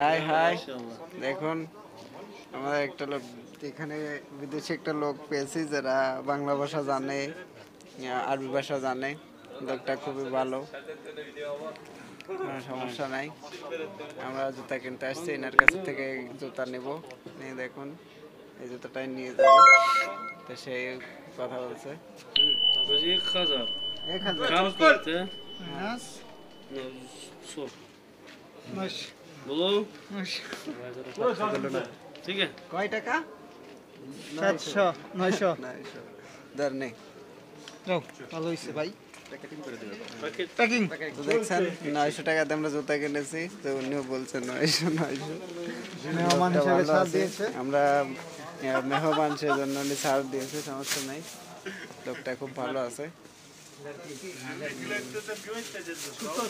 High high, দেখুন আমরা একটা লোক এখানে বিদেশি একটা লোক পেয়েছি যারা বাংলা ভাষা জানে, আরবি ভাষা জানে। লোকটা খুবই ভালো, কোনো সমস্যা নাই। আমরা জুতা কিনতে আসছি, এনার কাছ থেকে জুতা নেব। নিয়ে দেখুন এই জুতাটাই নিয়ে যাব, তো সেই কথা বলছে। Dus 1000. 1000 Kam করতে Nas? So Maş. বলো Maş. ঠিক আছে কয় টাকা? 700. 900. 900 দর নেই। যাও ভালো হইছে ভাই। Packet packing. তো দেখছেন 900 টাকাতে আমরা জুতা কিনেছি, তো উনিও বলছেন 900। মেহমান লোকটা হিসেবে ভালো ছাড় আছে। দিয়েছে। আমরা মেহমান সেজন্য উনি ছাড় দিয়েছে, সমস্যা নাই। লোকটা খুব ভালো আছে।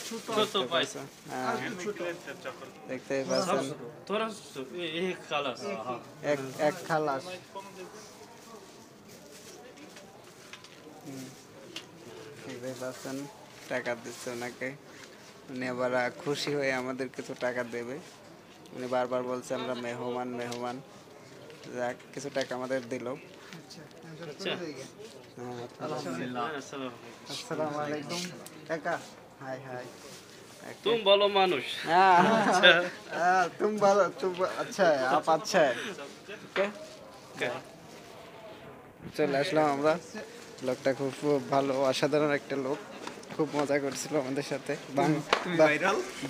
ছোট পয়সা হ্যাঁ, দেখতেই পাচ্ছেন তোরা এই খালাস এক এক খালাস। দেখতেই পাচ্ছেন টাকা দিচ্ছে ওনাকে। উনি আবার খুশি হয়ে আমাদের কিছু টাকা দেবে। উনি বারবার বলছে আমরা মেহমান মেহমান, যাক কিছু টাকা আমাদের দিল। আচ্ছা হ্যাঁ, আলহামদুলিল্লাহ আসসালাম আসসালামু আলাইকুম কাকা। High high. तुम ভালো মানুষ हाँ हाँ, तुम अच्छा है, आप अच्छा है। ठीक है, চলে আসলাম আমরা। লোকটা খুব ভালো, অসাধারণ একটা লোক, খুব মজা করছিল আমাদের সাথে।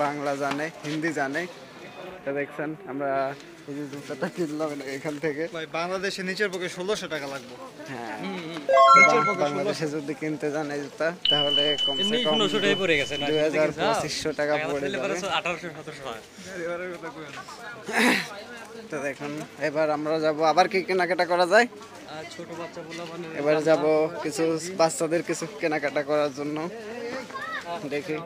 বাংলা জানে, হিন্দি জানে। তো দেখছেন আমরা এই যে জুতাটা কিনলাম এখান থেকে। ভাই বাংলাদেশে নিচের পক্ষে 1600 টাকা লাগবে। হ্যাঁ, নিচের পক্ষে বাংলাদেশে যদি কিনতে যান এই জুতা, তাহলে কমসে এমনি কম 1500 টাকায় পড়ে গেছে না? 2500 টাকা পড়ে যাবে। 1800-1700 টাকা। তো দেখুন এবার আমরা যাব, আবার কি কেনাকাটা করা যায়। আর ছোট বাচ্চা বলা মানে এবার যাব কিছু বাচ্চাদের কিছু কেনাকাটা করার জন্য, দেখি।